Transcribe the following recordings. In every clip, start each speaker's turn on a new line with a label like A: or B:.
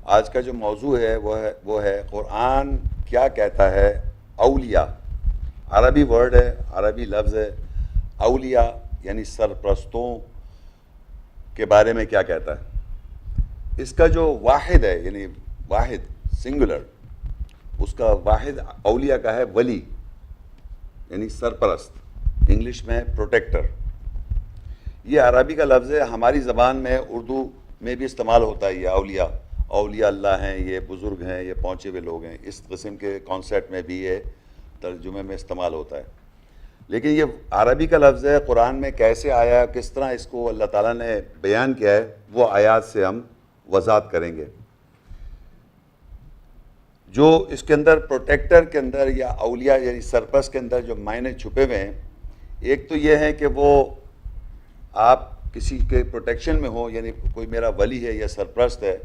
A: آج کا جو موضوع ہے وہ ہے قرآن کیا کہتا ہے اولیاء. عربی ورڈ ہے، عربی لفظ ہے. اولیاء یعنی سرپرستوں کے بارے میں کیا کہتا ہے. اس کا جو واحد ہے، یعنی واحد سنگولر، اس کا واحد اولیاء کا ہے ولی، یعنی سرپرست، انگلش میں پروٹیکٹر. یہ عربی کا لفظ ہے، ہماری زبان میں اردو میں بھی استعمال ہوتا ہے. یہ اولیاء، اولیاء اللہ ہیں، یہ بزرگ ہیں، یہ پہنچے ہوئے لوگ ہیں، اس قسم کے کانسیپٹ میں بھی یہ ترجمے میں استعمال ہوتا ہے. لیکن یہ عربی کا لفظ ہے، قرآن میں کیسے آیا، کس طرح اس کو اللہ تعالیٰ نے بیان کیا ہے، وہ آیات سے ہم وضاحت کریں گے. جو اس کے اندر پروٹیکٹر کے اندر یا اولیاء یعنی سرپرست کے اندر جو معنی چھپے ہوئے ہیں، ایک تو یہ ہے کہ وہ آپ کسی کے پروٹیکشن میں ہو، یعنی کوئی میرا ولی ہے یا سرپرست ہے،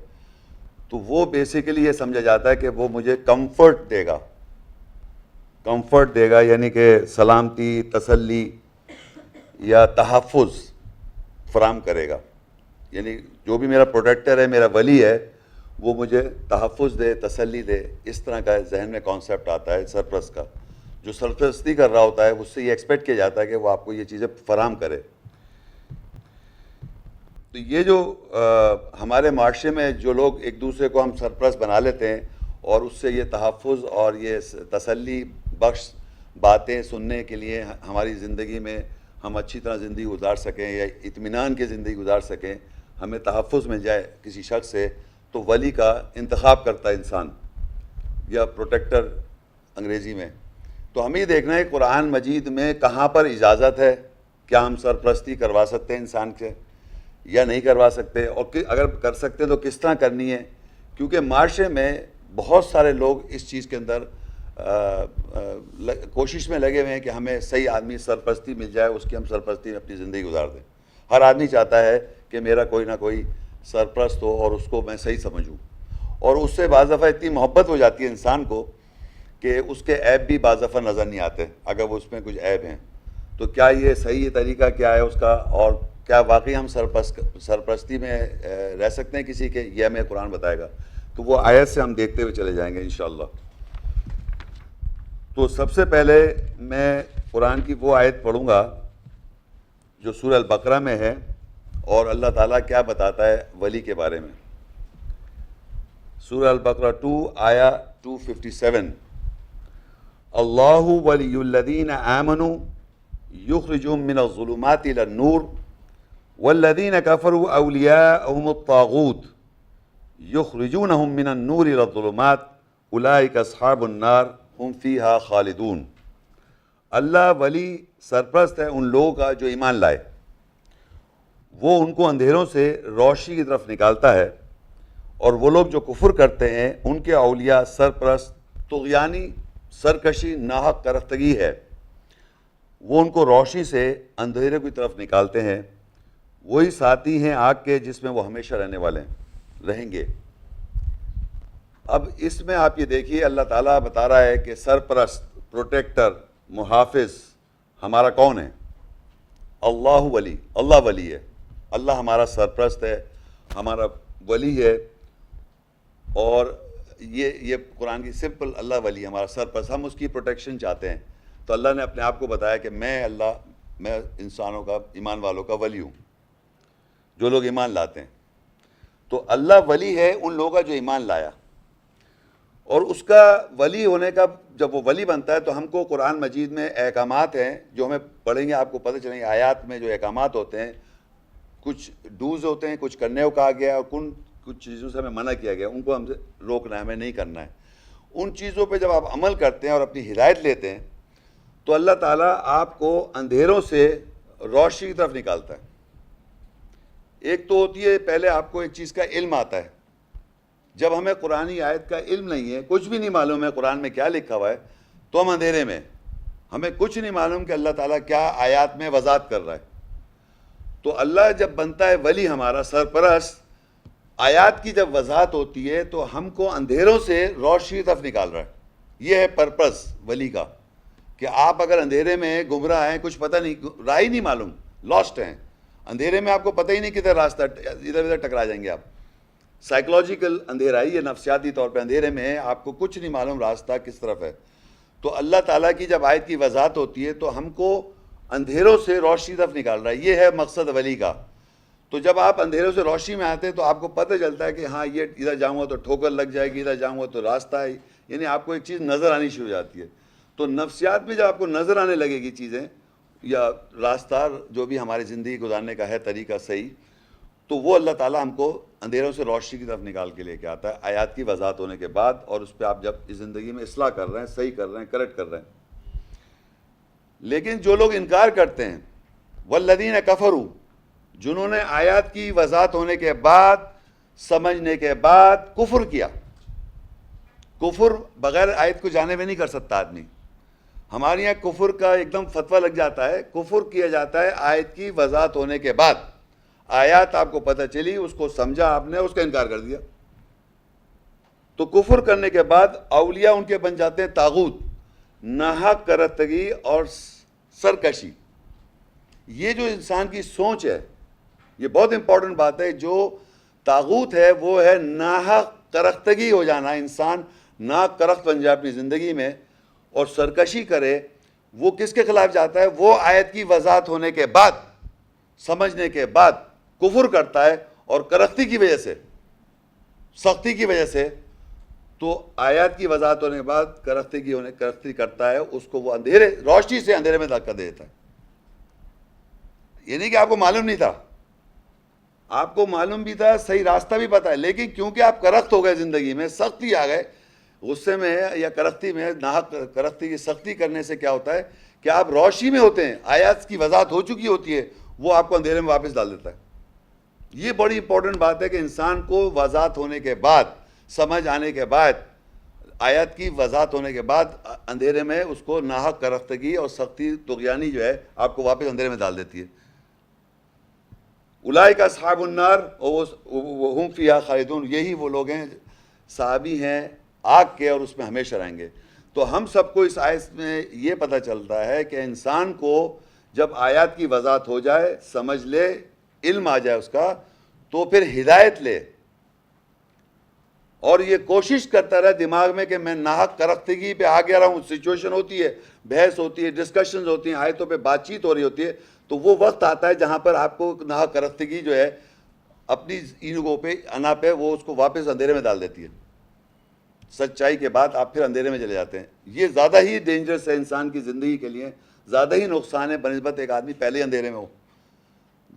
A: تو وہ بیسیکلی یہ سمجھا جاتا ہے کہ وہ مجھے کمفرٹ دے گا. کمفرٹ دے گا یعنی کہ سلامتی، تسلی یا تحفظ فراہم کرے گا. یعنی جو بھی میرا پروٹیکٹر ہے، میرا ولی ہے، وہ مجھے تحفظ دے، تسلی دے. اس طرح کا ذہن میں کانسیپٹ آتا ہے سرپرست کا. جو سرپرستی کر رہا ہوتا ہے اس سے یہ ایکسپیکٹ کیا جاتا ہے کہ وہ آپ کو یہ چیزیں فراہم کرے. تو یہ جو ہمارے معاشرے میں جو لوگ ایک دوسرے کو ہم سرپرست بنا لیتے ہیں اور اس سے یہ تحفظ اور یہ تسلی بخش باتیں سننے کے لیے ہماری زندگی میں ہم اچھی طرح زندگی گزار سکیں یا اطمینان کی زندگی گزار سکیں، ہمیں تحفظ مل جائے کسی شخص سے، تو ولی کا انتخاب کرتا ہے انسان، یا پروٹیکٹر انگریزی میں. تو ہمیں یہ دیکھنا ہے قرآن مجید میں کہاں پر اجازت ہے، کیا ہم سرپرستی کروا سکتے ہیں انسان سے یا نہیں کروا سکتے، اور اگر کر سکتے تو کس طرح کرنی ہے. کیونکہ معاشرے میں بہت سارے لوگ اس چیز کے اندر کوشش میں لگے ہوئے ہیں کہ ہمیں صحیح آدمی سرپرستی مل جائے، اس کی ہم سرپرستی میں اپنی زندگی گزار دیں. ہر آدمی چاہتا ہے کہ میرا کوئی نہ کوئی سرپرست ہو اور اس کو میں صحیح سمجھوں، اور اس سے بعض دفعہ اتنی محبت ہو جاتی ہے انسان کو کہ اس کے عیب بھی بعض دفعہ نظر نہیں آتے اگر وہ اس میں کچھ عیب ہیں. تو کیا یہ صحیح طریقہ کیا ہے اس کا، اور کیا واقعی ہم سرپرستی میں رہ سکتے ہیں کسی کے، یہ ہمیں قرآن بتائے گا. تو وہ آیت سے ہم دیکھتے ہوئے چلے جائیں گے انشاءاللہ. تو سب سے پہلے میں قرآن کی وہ آیت پڑھوں گا جو سورہ البقرہ میں ہے، اور اللہ تعالیٰ کیا بتاتا ہے ولی کے بارے میں. سورہ البقرہ 2 آیا 257. اللہ ولی الذین آمنوا یخرجهم من الظلمات الى النور والذین کفروا اولیاءهم الطاغوت یخرجونهم من النور الى الظلمات اولئک اصحاب النار ہم فیہا خالدون. اللہ ولی سرپرست ہے ان لوگوں کا جو ایمان لائے، وہ ان کو اندھیروں سے روشنی کی طرف نکالتا ہے، اور وہ لوگ جو کفر کرتے ہیں ان کے اولیاء سرپرست طغیانی سرکشی ناحق کرختگی ہے، وہ ان کو روشنی سے اندھیرے کی طرف نکالتے ہیں. وہی ساتھی ہیں آگ کے جس میں وہ ہمیشہ رہنے والے رہیں گے. اب اس میں آپ یہ دیکھیے اللہ تعالیٰ بتا رہا ہے کہ سرپرست، پروٹیکٹر، محافظ ہمارا کون ہے؟ اللہ ولی. اللہ ولی ہے، اللہ ہمارا سرپرست ہے، ہمارا ولی ہے. اور یہ قرآن کی سمپل اللہ ولی ہمارا سرپرست، ہم اس کی پروٹیکشن چاہتے ہیں. تو اللہ نے اپنے آپ کو بتایا کہ میں انسانوں کا، ایمان والوں کا ولی ہوں، جو لوگ ایمان لاتے ہیں. تو اللہ ولی ہے ان لوگوں کا جو ایمان لایا. اور اس کا ولی ہونے کا جب وہ ولی بنتا ہے تو ہم کو قرآن مجید میں احکامات ہیں جو ہمیں پڑھیں گے، آپ کو پتہ چلیں گے آیات میں جو احکامات ہوتے ہیں، کچھ ڈوز ہوتے ہیں، کچھ کرنے کو کہا گیا ہے، اور کچھ چیزوں سے ہمیں منع کیا گیا، ان کو ہم سے روکنا ہے، ہمیں نہیں کرنا ہے. ان چیزوں پہ جب آپ عمل کرتے ہیں اور اپنی ہدایت لیتے ہیں تو اللہ تعالیٰ آپ کو اندھیروں سے روشنی کی طرف نکالتا ہے. ایک تو ہوتی ہے پہلے آپ کو ایک چیز کا علم آتا ہے. جب ہمیں قرآنی آیت کا علم نہیں ہے، کچھ بھی نہیں معلوم ہے قرآن میں کیا لکھا ہوا ہے، تو ہم اندھیرے میں، ہمیں کچھ نہیں معلوم کہ اللہ تعالیٰ کیا آیات میں وضاحت کر رہا ہے. تو اللہ جب بنتا ہے ولی ہمارا سرپرست، آیات کی جب وضاحت ہوتی ہے تو ہم کو اندھیروں سے روشنی طرف نکال رہا ہے. یہ ہے پرپس ولی کا، کہ آپ اگر اندھیرے میں گمراہ ہیں، کچھ پتہ نہیں، راہ ہی نہیں معلوم، لاسٹ ہیں اندھیرے میں، آپ کو پتہ ہی نہیں کدھر راستہ، ادھر ادھر ٹکرا جائیں گے آپ. سائیکلوجیکل اندھیرا ہے، یہ نفسیاتی طور پہ اندھیرے میں ہے، آپ کو کچھ نہیں معلوم راستہ کس طرف ہے. تو اللہ تعالیٰ کی جب آیت کی وضاحت ہوتی ہے تو ہم کو اندھیروں سے روشنی طرف نکال رہا ہے، یہ ہے مقصد ولی کا. تو جب آپ اندھیروں سے روشنی میں آتے ہیں تو آپ کو پتہ چلتا ہے کہ ہاں یہ ادھر جاؤں گا تو ٹھوکر لگ جائے گی، ادھر جاؤں گا تو راستہ ہے، یعنی آپ کو ایک چیز نظر آنی شروع ہو جاتی ہے. تو نفسیات میں جب آپ کو نظر آنے لگے گی چیزیں یا راستہ جو بھی ہماری زندگی گزارنے کا ہے طریقہ صحیح، تو وہ اللہ تعالیٰ ہم کو اندھیروں سے روشنی کی طرف نکال کے لے کے آتا ہے آیات کی وضاحت ہونے کے بعد، اور اس پہ آپ جب اس زندگی میں اصلاح کر رہے ہیں، صحیح کر رہے ہیں، کریکٹ کر رہے ہیں. لیکن جو لوگ انکار کرتے ہیں، والذین کفروا، جنہوں نے آیات کی وضاحت ہونے کے بعد، سمجھنے کے بعد کفر کیا. کفر بغیر آیت کو جانے میں نہیں کر سکتا آدمی. ہمارے یہاں کفر کا ایک دم فتویٰ لگ جاتا ہے. کفر کیا جاتا ہے آیت کی وضاحت ہونے کے بعد. آیات آپ کو پتہ چلی، اس کو سمجھا آپ نے، اس کا انکار کر دیا. تو کفر کرنے کے بعد اولیاء ان کے بن جاتے ہیں طاغوت، ناحق کرتگی اور سرکشی. یہ جو انسان کی سوچ ہے، یہ بہت امپورٹنٹ بات ہے. جو طاغوت ہے وہ ہے ناحق کرختگی ہو جانا، انسان ناحق کرخت بن جائے اپنی زندگی میں اور سرکشی کرے. وہ کس کے خلاف جاتا ہے؟ وہ آیت کی وضاحت ہونے کے بعد، سمجھنے کے بعد کفر کرتا ہے، اور کرختی کی وجہ سے، سختی کی وجہ سے. تو آیات کی وضاحت ہونے کے بعد کرختی کرتا ہے، اس کو وہ اندھیرے، روشنی سے اندھیرے میں دھکا دے دیتا ہے. یہ نہیں کہ آپ کو معلوم نہیں تھا، آپ کو معلوم بھی تھا، صحیح راستہ بھی پتہ ہے، لیکن کیونکہ آپ کرخت ہو گئے زندگی میں، سختی آ گئے، غصے میں یا کرختی میں، ناحق کرختی کی سختی کرنے سے کیا ہوتا ہے کہ آپ روشنی میں ہوتے ہیں، آیات کی وضاحت ہو چکی ہوتی ہے، وہ آپ کو اندھیرے میں واپس ڈال دیتا ہے. یہ بڑی امپورٹنٹ بات ہے کہ انسان کو وضاحت ہونے کے بعد، سمجھ آنے کے بعد، آیات کی وضاحت ہونے کے بعد اندھیرے میں اس کو ناحق کرختگی اور سختی طغیانی جو ہے آپ کو واپس اندھیرے میں ڈال دیتی ہے. اولئک اصحاب النار وہم فیہا خالدون، یہی وہ لوگ ہیں، صحابی ہیں آگ کے، اور اس میں ہمیشہ رہیں گے. تو ہم سب کو اس آیت میں یہ پتہ چلتا ہے کہ انسان کو جب آیات کی وضاحت ہو جائے، سمجھ لے، علم آ جائے اس کا، تو پھر ہدایت لے اور یہ کوشش کرتا رہے دماغ میں کہ میں ناحق کرختگی پہ آ گیا رہا ہوں. سچویشن ہوتی ہے، بحث ہوتی ہے، ڈسکشنز ہوتی ہیں، آیتوں پہ بات چیت ہو رہی ہوتی ہے، تو وہ وقت آتا ہے جہاں پر آپ کو ناحق کرختگی جو ہے اپنی ایگو پہ، انا پہ، وہ اس کو واپس اندھیرے میں ڈال دیتی ہے. سچائی کے بعد آپ پھر اندھیرے میں چلے جاتے ہیں. یہ زیادہ ہی ڈینجرس ہے انسان کی زندگی کے لیے، زیادہ ہی نقصان ہے بنسبت ایک آدمی پہلے اندھیرے میں ہو.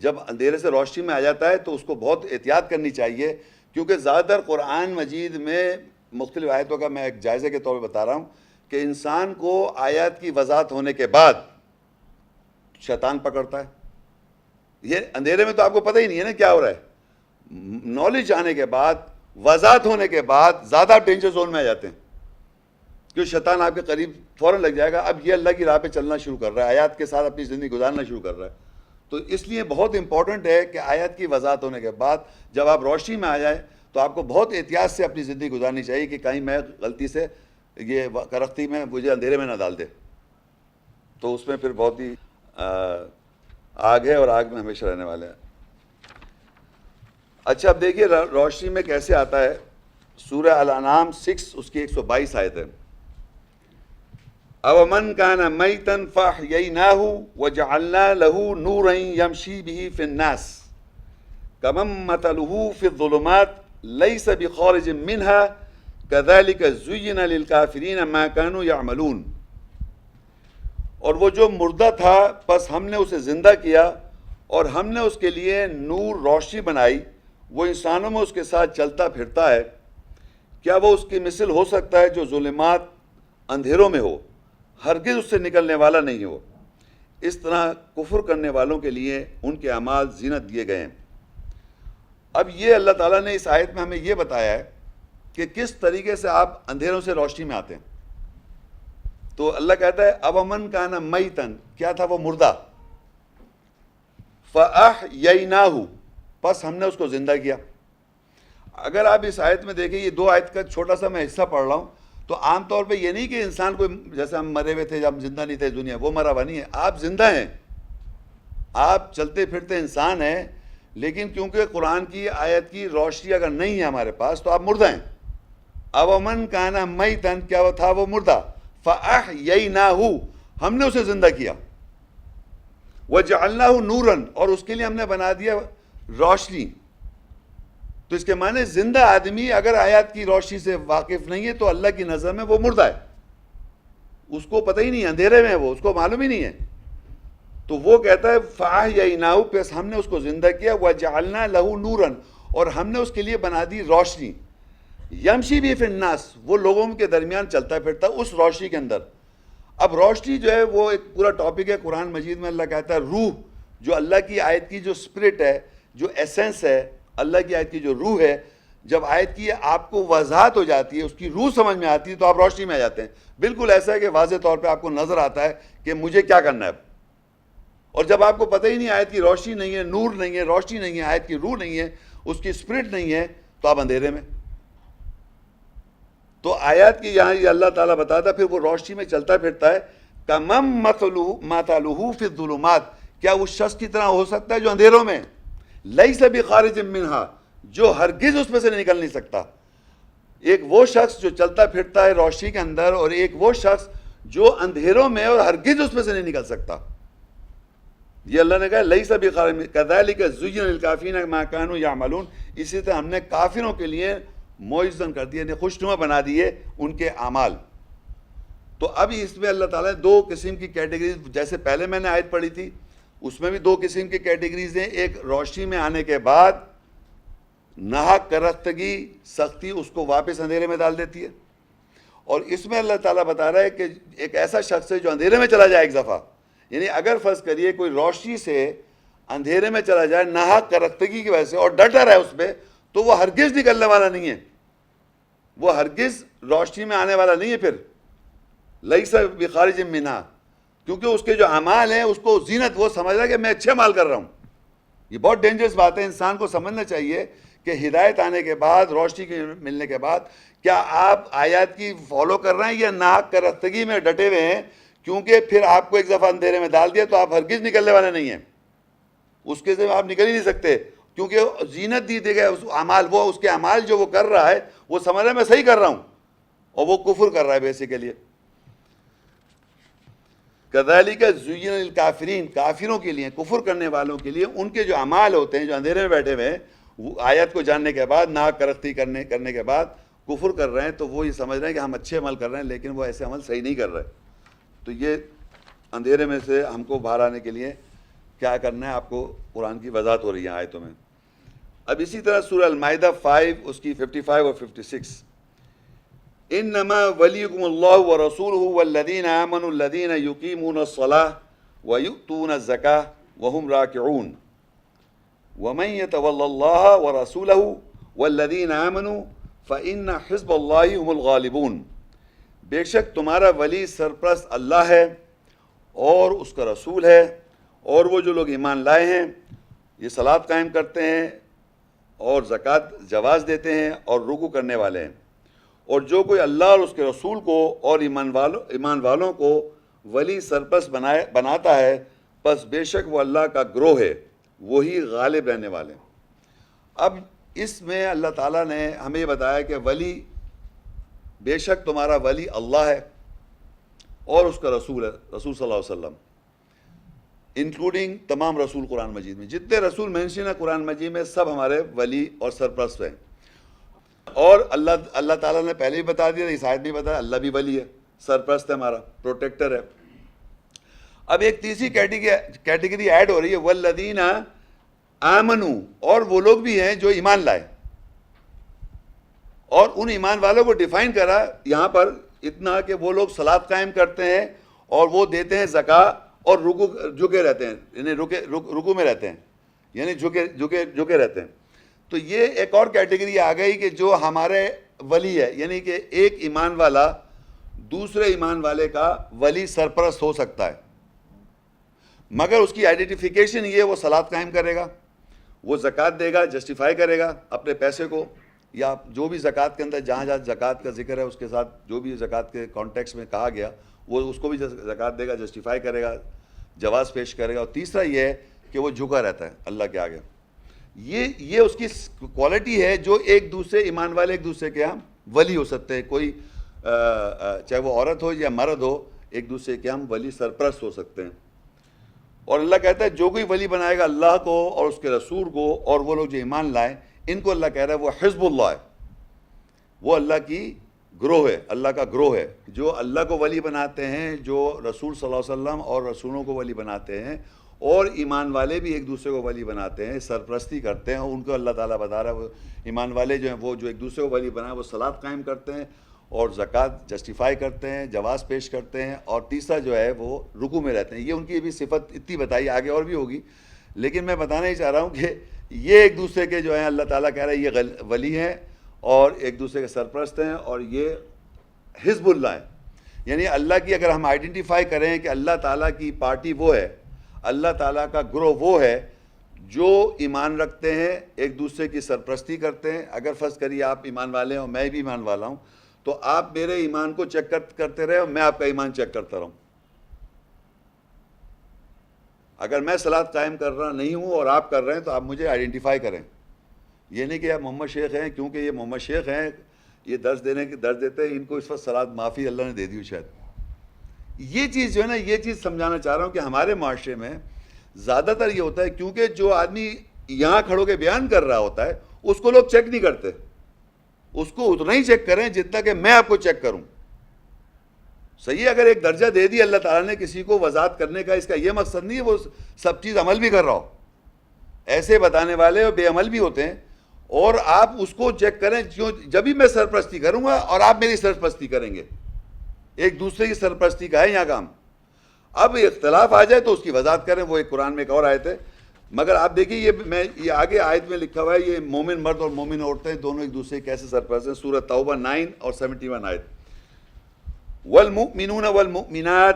A: جب اندھیرے سے روشنی میں آ جاتا ہے تو اس کو بہت احتیاط کرنی چاہیے، کیونکہ زیادہ تر قرآن مجید میں مختلف آیتوں کا میں ایک جائزے کے طور پہ بتا رہا ہوں کہ انسان کو آیات کی وضاحت ہونے کے بعد شیطان پکڑتا ہے. یہ اندھیرے میں تو آپ کو پتہ ہی نہیں ہے نا کیا ہو رہا ہے. نالج آنے کے بعد، وضاحت ہونے کے بعد زیادہ ڈینجر زون میں آ جاتے ہیں، کیوں شیطان آپ کے قریب فوراً لگ جائے گا. اب یہ اللہ کی راہ پہ چلنا شروع کر رہا ہے، آیات کے ساتھ اپنی زندگی گزارنا شروع کر رہا ہے. تو اس لیے بہت امپورٹنٹ ہے کہ آیات کی وضاحت ہونے کے بعد جب آپ روشنی میں آ جائیں تو آپ کو بہت احتیاط سے اپنی زندگی گزارنی چاہیے کہ کہیں میں غلطی سے یہ کرختی میں مجھے اندھیرے میں نہ ڈال دے. تو اس میں پھر بہت ہی آگ ہے اور آگ میں ہمیشہ رہنے والے ہیں. اچھا اب دیکھیے روشنی میں کیسے آتا ہے. سورہ الانعام 6 اس کی 122 آیت ہے. أَوَمَنْ كَانَ مَيْتًا فَأَحْيَيْنَاهُ وَجَعَلْنَا لَهُ نُورًا يَمْشِي بِهِ فِي النَّاسِ كَمَنْ مَثَلُهُ فِي الظُّلُمَاتِ لَيْسَ بِخَارِجٍ مِنْهَا كَذَلِكَ زُيِّنَ لِلْكَافِرِينَ مَا كَانُوا يَعْمَلُونَ. اور وہ جو مردہ تھا پس ہم نے اسے زندہ کیا اور ہم نے اس کے لیے نور، روشنی بنائی، وہ انسانوں میں اس کے ساتھ چلتا پھرتا ہے. کیا وہ اس کی مثل ہو سکتا ہے جو ظلمات اندھیروں میں ہو، ہرگز اس سے نکلنے والا نہیں ہو. اس طرح کفر کرنے والوں کے لیے ان کے اعمال زینت دیے گئے ہیں. اب یہ اللہ تعالیٰ نے اس آیت میں ہمیں یہ بتایا ہے کہ کس طریقے سے آپ اندھیروں سے روشنی میں آتے ہیں. تو اللہ کہتا ہے اومن کان میتن، کیا تھا وہ مردہ، فاحییناہ، پس ہم نے اس کو زندہ کیا. اگر آپ اس آیت میں دیکھیں، یہ 2 آیت کا چھوٹا سا میں حصہ پڑھ رہا ہوں، تو عام طور پہ یہ نہیں کہ انسان کو جیسے ہم مرے ہوئے تھے جب ہم زندہ نہیں تھے، دنیا وہ مرا ہوا نہیں ہے. آپ زندہ ہیں، آپ چلتے پھرتے انسان ہیں، لیکن کیونکہ قرآن کی آیت کی روشنی اگر نہیں ہے ہمارے پاس تو آپ مردہ ہیں. اومن کانا میتن، کیا وہ تھا وہ مردہ، فاحییناہ، ہم نے اسے زندہ کیا، وجعلناہ نورا، اور اس کے لیے ہم نے بنا دیا روشنی. تو اس کے معنی زندہ آدمی اگر آیات کی روشنی سے واقف نہیں ہے تو اللہ کی نظر میں وہ مردہ ہے، اس کو پتہ ہی نہیں ہے، اندھیرے میں ہے وہ، اس کو معلوم ہی نہیں ہے. تو وہ کہتا ہے فاحییناہ، پس ہم نے اس کو زندہ کیا، وجعلنا لہ نورا، اور ہم نے اس کے لیے بنا دی روشنی، یمشی بھی فی الناس، وہ لوگوں کے درمیان چلتا پھرتا اس روشنی کے اندر. اب روشنی جو ہے وہ ایک پورا ٹاپک ہے قرآن مجید میں. اللہ کہتا ہے روح، جو اللہ کی آیت کی جو اسپرٹ ہے، جو ایسنس ہے، اللہ کی آیت کی جو روح ہے، جب آیت کی آپ کو وضاحت ہو جاتی ہے، اس کی روح سمجھ میں آتی ہے تو آپ روشنی میں آ جاتے ہیں. بالکل ایسا ہے کہ واضح طور پہ آپ کو نظر آتا ہے کہ مجھے کیا کرنا ہے. اور جب آپ کو پتہ ہی نہیں، آیت کی روشنی نہیں ہے، نور نہیں ہے، روشنی نہیں ہے، آیت کی روح نہیں ہے، اس کی اسپرٹ نہیں ہے، تو آپ اندھیرے میں. تو آیات کی یہاں یہ اللہ تعالیٰ بتاتا ہے، پھر وہ روشنی میں چلتا پھرتا ہے. کمم مثلہ فی الظلمات، کیا اس شخص کی طرح ہو سکتا ہے جو اندھیروں میں، لیس بخارج منہا، جو ہرگز اس میں سے نکل نہیں سکتا. ایک وہ شخص جو چلتا پھرتا ہے روشنی کے اندر، اور ایک وہ شخص جو اندھیروں میں اور ہرگز اس میں سے نہیں نکل سکتا. یہ اللہ نے کہا لیس بخارج، کذالک زین للکافرین ما کانوا یعملون، اسی طرح ہم نے کافروں کے لیے معزن کر دیے، خوشنما بنا دیے ان کے اعمال. تو اب اس میں اللہ تعالیٰ نے دو قسم کی کیٹیگریز، جیسے پہلے میں نے آیت پڑھی تھی اس میں بھی دو قسم کی کیٹیگریز ہیں. ایک روشنی میں آنے کے بعد ناحق کرختگی، سختی اس کو واپس اندھیرے میں ڈال دیتی ہے. اور اس میں اللہ تعالیٰ بتا رہا ہے کہ ایک ایسا شخص ہے جو اندھیرے میں چلا جائے ایک دفعہ، یعنی اگر فرض کریے کوئی روشنی سے اندھیرے میں چلا جائے ناحق کرختگی کی وجہ سے اور ڈٹا رہا ہے اس پہ، تو وہ ہرگز نکلنے والا نہیں ہے، وہ ہرگز روشنی میں آنے والا نہیں ہے. پھر لیس بخارج منہا، کیونکہ اس کے جو اعمال ہیں اس کو زینت، وہ سمجھ رہا ہے کہ میں اچھے مال کر رہا ہوں. یہ بہت ڈینجرس بات ہے، انسان کو سمجھنا چاہیے کہ ہدایت آنے کے بعد، روشنی کے ملنے کے بعد، کیا آپ آیات کی فالو کر رہے ہیں یا ناحق کرختگی میں ڈٹے ہوئے ہیں؟ کیونکہ پھر آپ کو ایک دفعہ اندھیرے میں ڈال دیا تو آپ ہرگز نکلنے والے نہیں ہیں، اس کے سے آپ نکل ہی نہیں سکتے، کیونکہ زینت دی گئی اس اعمال، وہ اس کے اعمال جو وہ کر رہا ہے وہ سمجھ رہا ہے میں صحیح کر رہا ہوں، اور وہ کفر کر رہا ہے بیسیکلی. کذالک زین للکافرین، کافروں کے لیے، کفر کرنے والوں کے لیے ان کے جو اعمال ہوتے ہیں، جو اندھیرے میں بیٹھے ہوئے ہیں، وہ آیت کو جاننے کے بعد، ناحق کرختی کرنے کے بعد کفر کر رہے ہیں، تو وہ یہ سمجھ رہے ہیں کہ ہم اچھے عمل کر رہے ہیں، لیکن وہ ایسے عمل صحیح نہیں کر رہے. تو یہ اندھیرے میں سے ہم کو باہر آنے کے لیے کیا کرنا ہے، آپ کو قرآن کی وضاحت ہو رہی ہے آیتوں میں. اب اسی طرح سورہ المائدہ 5 اس کی 55 اور 56، انما ولیکم اللہ ورسولہ والذین آمنوا الذین یقیمون الصلاة ویؤتون الزکاة وهم راکعون ومن یتول اللہ ورسولہ والذین آمنوا فإن حزب اللہ هم الغالبون. بے شک تمہارا ولی سرپرست اللہ ہے اور اس کا رسول ہے، اور وہ جو لوگ ایمان لائے ہیں، یہ صلاۃ قائم کرتے ہیں اور زکوٰۃ جواز دیتے ہیں اور رکوع کرنے والے ہیں، اور جو کوئی اللہ اور اس کے رسول کو اور ایمان والوں کو ولی سرپرست بناتا ہے، پس بے شک وہ اللہ کا گروہ ہے، وہی غالب رہنے والے ہیں. اب اس میں اللہ تعالیٰ نے ہمیں یہ بتایا کہ ولی، بے شک تمہارا ولی اللہ ہے اور اس کا رسول ہے، رسول صلی اللہ علیہ وسلم، انکلوڈنگ تمام رسول قرآن مجید میں، جتنے رسول مینشن ہیں قرآن مجید میں سب ہمارے ولی اور سرپرست ہیں. اور اللہ تعالیٰ نے پہلے ہی بتا دیا، اس آیت میں بتایا اللہ بھی ولی ہے، سرپرست ہے، ہمارا پروٹیکٹر ہے. اب ایک تیسری کیٹیگری ایڈ ہو رہی ہے، والذین آمنوا، اور وہ لوگ بھی ہیں جو ایمان لائے. اور ان ایمان والوں کو ڈیفائن کرا یہاں پر اتنا کہ وہ لوگ صلاۃ قائم کرتے ہیں اور وہ دیتے ہیں زکوٰۃ اور جھکے رہتے ہیں، یعنی رکوع میں رہتے ہیں، یعنی جھکے رہتے ہیں. تو یہ ایک اور کیٹیگری آ گئی کہ جو ہمارے ولی ہے، یعنی کہ ایک ایمان والا دوسرے ایمان والے کا ولی سرپرست ہو سکتا ہے، مگر اس کی آئیڈینٹیفیکیشن یہ، وہ صلاۃ قائم کرے گا، وہ زکوٰۃ دے گا، جسٹیفائی کرے گا اپنے پیسے کو، یا جو بھی زکوٰۃ کے اندر جہاں جہاں زکوٰۃ کا ذکر ہے اس کے ساتھ جو بھی زکوٰۃ کے کانٹیکس میں کہا گیا وہ اس کو بھی زکوٰۃ دے گا، جسٹیفائی کرے گا، جواز پیش کرے گا. اور تیسرا یہ ہے کہ وہ جھکا رہتا ہے اللہ کے آگے. یہ اس کی کوالٹی ہے جو ایک دوسرے ایمان والے ایک دوسرے کے ہم ولی ہو سکتے ہیں. کوئی چاہے وہ عورت ہو یا مرد ہو, ایک دوسرے کے ہم ولی سرپرست ہو سکتے ہیں. اور اللہ کہتا ہے جو کوئی ولی بنائے گا اللہ کو اور اس کے رسول کو اور وہ لوگ جو ایمان لائیں, ان کو اللہ کہہ رہا ہے وہ حزب اللہ ہے, وہ اللہ کی گروہ ہے, اللہ کا گروہ ہے. جو اللہ کو ولی بناتے ہیں, جو رسول صلی اللہ علیہ وسلم اور رسولوں کو ولی بناتے ہیں, اور ایمان والے بھی ایک دوسرے کو ولی بناتے ہیں, سرپرستی کرتے ہیں, ان کو اللہ تعالیٰ بتا رہا ہے وہ ایمان والے جو ہیں وہ جو ایک دوسرے کو ولی بنائے وہ صلاۃ قائم کرتے ہیں اور زکوٰۃ جسٹیفائی کرتے ہیں, جواز پیش کرتے ہیں, اور تیسرا جو ہے وہ رکوع میں رہتے ہیں. یہ ان کی بھی صفت اتنی بتائی, آگے اور بھی ہوگی, لیکن میں بتانا ہی چاہ رہا ہوں کہ یہ ایک دوسرے کے جو ہیں اللہ تعالیٰ کہہ رہا ہے یہ ولی ہیں اور ایک دوسرے کے سرپرست ہیں, اور یہ حزب اللہ ہیں. یعنی اللہ کی اگر ہم آئیڈینٹیفائی کریں کہ اللہ تعالیٰ کی پارٹی وہ ہے, اللہ تعالیٰ کا گروہ وہ ہے جو ایمان رکھتے ہیں, ایک دوسرے کی سرپرستی کرتے ہیں. اگر فرض کریے آپ ایمان والے ہیں اور میں بھی ایمان والا ہوں, تو آپ میرے ایمان کو چیک کرتے رہے اور میں آپ کا ایمان چیک کرتا رہوں. اگر میں صلاۃ قائم کر رہا نہیں ہوں اور آپ کر رہے ہیں تو آپ مجھے آئیڈینٹیفائی کریں. یہ نہیں کہ آپ محمد شیخ ہیں, کیونکہ یہ محمد شیخ ہیں, یہ درس دیتے ہیں, ان کو اس وقت صلاۃ معافی اللہ نے دے دی شاید. یہ چیز جو ہے نا, یہ چیز سمجھانا چاہ رہا ہوں کہ ہمارے معاشرے میں زیادہ تر یہ ہوتا ہے, کیونکہ جو آدمی یہاں کھڑو کے بیان کر رہا ہوتا ہے اس کو لوگ چیک نہیں کرتے. اس کو اتنا ہی چیک کریں جتنا کہ میں آپ کو چیک کروں. صحیح ہے, اگر ایک درجہ دے دی اللہ تعالیٰ نے کسی کو وضاحت کرنے کا, اس کا یہ مقصد نہیں ہے وہ سب چیز عمل بھی کر رہا ہو. ایسے بتانے والے اور بے عمل بھی ہوتے ہیں, اور آپ اس کو چیک کریں. جب بھی میں سرپرستی کروں گا اور آپ میری سرپرستی کریں گے, ایک دوسرے کی سرپرستی کا ہے یہاں کام. اب اختلاف آ جائے تو اس کی وضاحت کریں, وہ ایک قرآن میں ایک اور آیت ہے. مگر آپ دیکھیے یہ آگے آیت میں لکھا ہوا ہے, یہ مومن مرد اور مومن عورتیں دونوں ایک دوسرے کیسے سرپرست ہیں. سورۃ توبہ 9 اور 71 آیت. والمؤمنون والمؤمنات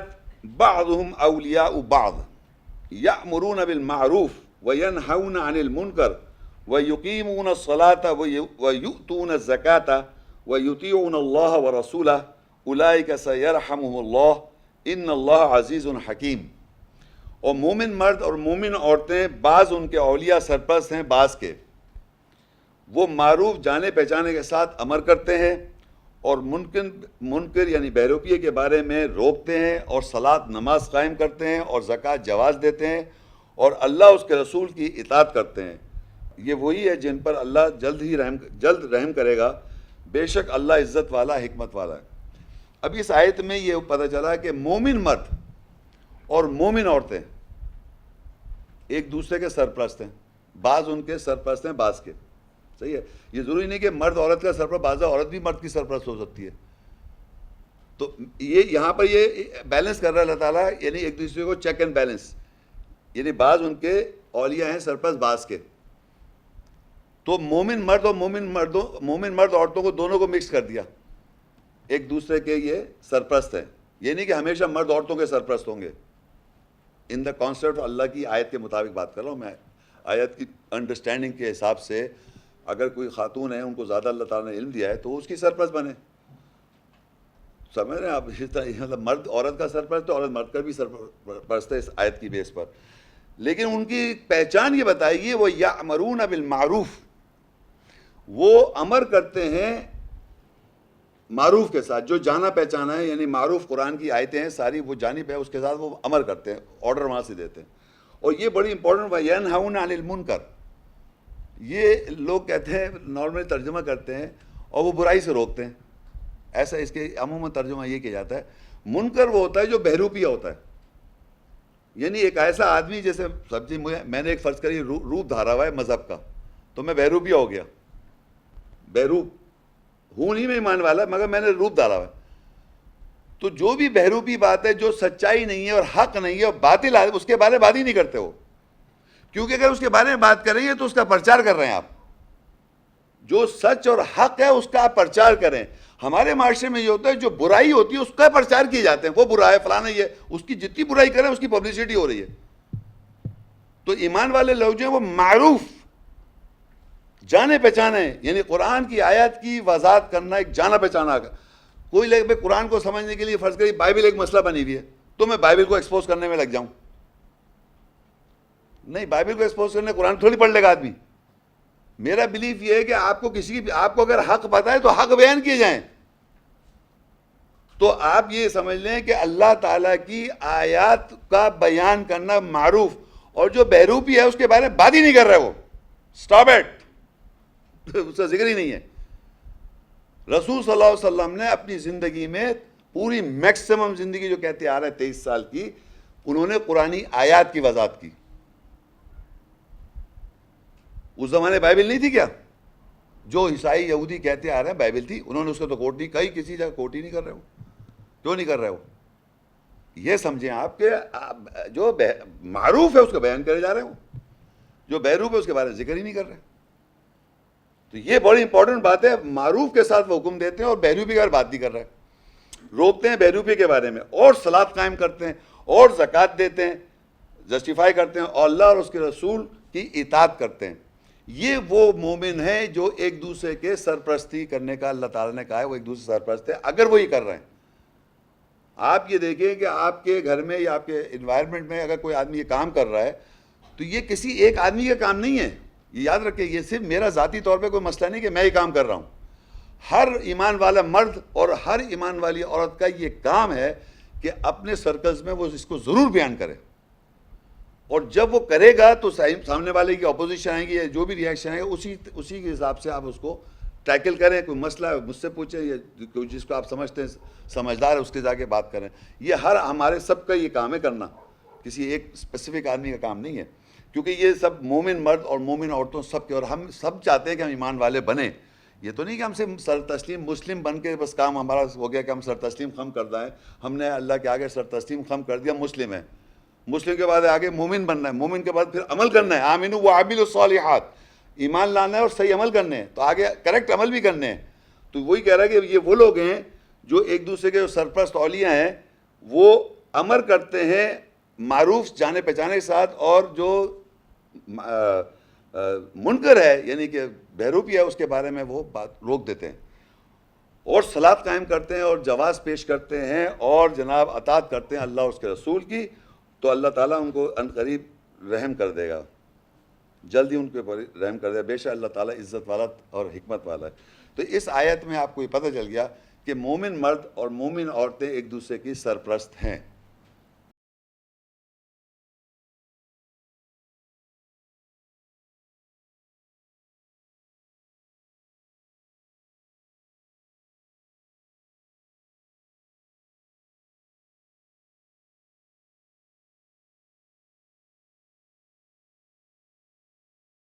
A: بعضهم اولیاء بعض یأمرون بالمعروف وینہون عن المنکر ویقیمون الصلاة ویؤتون الزکاة ویطیعون اللہ ورسولہ اولئک سیرحمهم اللہ ان اللہ عزیز حکیم. اور مومن مرد اور مومن عورتیں بعض ان کے اولیاء سرپرست ہیں بعض کے, وہ معروف جانے پہچانے کے ساتھ امر کرتے ہیں اور منکر یعنی بہروپیے کے بارے میں روکتے ہیں, اور صلاۃ نماز قائم کرتے ہیں اور زکوٰۃ جواز دیتے ہیں, اور اللہ اس کے رسول کی اطاعت کرتے ہیں. یہ وہی ہے جن پر اللہ جلد رحم کرے گا, بے شک اللہ عزت والا حکمت والا ہے. اب اس آیت میں یہ پتہ چلا کہ مومن مرد اور مومن عورتیں ایک دوسرے کے سرپرست ہیں, بعض ان کے سرپرست ہیں بعض کے. صحیح ہے, یہ ضروری نہیں کہ مرد عورت کا سرپرست, بعض عورت بھی مرد کی سرپرست ہو سکتی ہے. تو یہ یہاں پر یہ بیلنس کر رہا ہے اللہ تعالیٰ, یعنی ایک دوسرے کو چیک اینڈ بیلنس, یعنی بعض ان کے اولیاء ہیں سرپرست بعض کے. تو مومن مرد اور مومن مرد عورتوں کو دونوں کو مکس کر دیا, ایک دوسرے کے یہ سرپرست ہیں. یہ نہیں کہ ہمیشہ مرد عورتوں کے سرپرست ہوں گے. ان دا کانسیپٹ اللہ کی آیت کے مطابق بات کر رہا ہوں میں, آیت کی انڈرسٹینڈنگ کے حساب سے. اگر کوئی خاتون ہے, ان کو زیادہ اللہ تعالیٰ نے علم دیا ہے, تو اس کی سرپرست بنے. سمجھ رہے ہیں آپ, اس طرح مطلب مرد عورت کا سرپرست ہے, عورت مرد کا بھی سرپرست ہے اس آیت کی بیس پر. لیکن ان کی پہچان یہ بتائی گئی, وہ یأمرون بالمعروف, وہ امر کرتے ہیں معروف کے ساتھ, جو جانا پہچانا ہے. یعنی معروف قرآن کی آیتیں ہیں ساری, وہ جانب ہے, اس کے ساتھ وہ امر کرتے ہیں, آرڈر وہاں سے دیتے ہیں. اور یہ بڑی امپورٹنٹ, وینہون عن المنکر, یہ لوگ کہتے ہیں نارملی ترجمہ کرتے ہیں اور وہ برائی سے روکتے ہیں. ایسا اس کے عموماً ترجمہ یہ کیا جاتا ہے. منکر وہ ہوتا ہے جو بہروپیہ ہوتا ہے, یعنی ایک ایسا آدمی جیسے سبزی میں نے ایک فرض کری روپ دھارا ہوا ہے مذہب کا, تو میں بہروپیہ ہو گیا. بہروپ ہوں نہیں میں ایمان والا, مگر میں نے روپ دھارا ہوا ہے. تو جو بھی بہروپی بات ہے, جو سچائی نہیں ہے اور حق نہیں ہے اور باطل ہے, اس کے بارے میں بات ہی نہیں کرتے وہ. کیونکہ اگر اس کے بارے میں بات کر رہی ہے تو اس کا پرچار کر رہے ہیں آپ. جو سچ اور حق ہے اس کا آپ پرچار کریں. ہمارے معاشرے میں یہ ہوتا ہے جو برائی ہوتی ہے اس کا پرچار کیے جاتے ہیں, وہ برا ہے فلانا, یہ اس کی جتنی برائی کریں اس کی پبلسٹی ہو رہی ہے. تو ایمان والے لوگ جو ہیں وہ معروف جانے پہچانے, یعنی قرآن کی آیات کی وضاحت کرنا, ایک جانا پہچانا. کوئی لے میں قرآن کو سمجھنے کے لیے فرض کری بائبل ایک مسئلہ بنی ہوئی ہے, تو میں بائبل کو ایکسپوز کرنے میں لگ جاؤں. نہیں, بائبل کو ایکسپوز کرنے قرآن تھوڑی پڑھ لے گا آدمی. میرا بلیف یہ ہے کہ آپ کو آپ کو اگر حق پتہ ہے تو حق بیان کیے جائیں. تو آپ یہ سمجھ لیں کہ اللہ تعالیٰ کی آیات کا بیان کرنا معروف, اور جو بہروپی ہے اس کے بارے میں بات ہی نہیں کر رہا وہ, اسٹاپ اٹ, اس کا ذکر ہی نہیں ہے. رسول صلی اللہ علیہ وسلم نے اپنی زندگی میں پوری میکسیمم زندگی جو کہتے آ رہے ہیں 23 سال کی, انہوں نے قرآنی آیات کی وضاحت کی. اس زمانے بائبل نہیں تھی کیا؟ جو عیسائی یہودی کہتے آ رہے ہیں بائبل تھی, انہوں نے اس کو تو کوٹ نہیں, کہیں کسی جگہ کوٹ ہی نہیں کر رہے ہو. کیوں نہیں کر رہے ہو؟ یہ سمجھیں آپ کہ جو معروف ہے اس کا بیان کرے جا رہے ہو, جو بہروپ ہے اس کے بارے میں ذکر ہی نہیں کر رہے. تو یہ بڑی امپورٹنٹ بات ہے. معروف کے ساتھ وہ حکم دیتے ہیں اور بہروپی کے بارے بات نہیں کر رہے, روکتے ہیں بہروپی کے بارے میں, اور صلاۃ قائم کرتے ہیں اور زکوٰۃ دیتے ہیں, جسٹیفائی کرتے ہیں, اور اللہ اور اس کے رسول کی اطاعت کرتے ہیں. یہ وہ مومن ہے جو ایک دوسرے کے سرپرستی کرنے کا اللہ تعالیٰ نے کہا ہے, وہ ایک دوسرے سرپرست ہے اگر وہ یہ کر رہے ہیں. آپ یہ دیکھیں کہ آپ کے گھر میں یا آپ کے انوائرمنٹ میں اگر کوئی آدمی یہ کام کر رہا ہے تو یہ کسی ایک آدمی کا کام نہیں ہے. یہ یاد رکھیں, یہ صرف میرا ذاتی طور پہ کوئی مسئلہ نہیں کہ میں یہ کام کر رہا ہوں. ہر ایمان والا مرد اور ہر ایمان والی عورت کا یہ کام ہے کہ اپنے سرکلز میں وہ اس کو ضرور بیان کرے, اور جب وہ کرے گا تو سامنے والے کی اپوزیشن آئیں گی یا جو بھی ریئیکشن آئے گا اسی کے حساب سے آپ اس کو ٹیکل کریں. کوئی مسئلہ ہے مجھ سے پوچھیں, یا جس کو آپ سمجھتے ہیں سمجھدار ہے اس کے جا کے بات کریں. یہ ہمارے سب کا یہ کام ہے کرنا, کسی ایک اسپیسیفک آدمی کا کام نہیں ہے, کیونکہ یہ سب مومن مرد اور مومن عورتوں سب کے, اور ہم سب چاہتے ہیں کہ ہم ایمان والے بنیں. یہ تو نہیں کہ ہم سے سر تسلیم مسلم بن کے بس کام ہمارا ہو گیا کہ ہم سر تسلیم خم کردہ ہیں, ہم نے اللہ کے آگے سر تسلیم خم کر دیا, مسلم ہے. مسلم کے بعد آگے مومن بننا ہے, مومن کے بعد پھر عمل کرنا ہے, آمنوا وعملوا الصالحات, ایمان لانا ہے اور صحیح عمل کرنے ہیں, تو آگے کریکٹ عمل بھی کرنے ہیں. تو وہی کہہ رہا ہے کہ یہ وہ لوگ ہیں جو ایک دوسرے کے جو سرپرست اولیاء ہیں وہ امر کرتے ہیں معروف جانے پہچانے کے ساتھ, اور جو منکر ہے یعنی کہ بہروپی ہے اس کے بارے میں وہ بات روک دیتے ہیں, اور صلاۃ قائم کرتے ہیں اور جواز پیش کرتے ہیں, اور جناب اطاعت کرتے ہیں اللہ اور اس کے رسول کی. تو اللہ تعالیٰ ان کو عنقریب رحم کر دے گا, جلدی ان کے اوپر رحم کر دے گا. بے شک اللہ تعالیٰ عزت والا اور حکمت والا ہے. تو اس آیت میں آپ کو یہ پتہ چل گیا کہ مومن مرد اور مومن عورتیں ایک دوسرے کی سرپرست ہیں.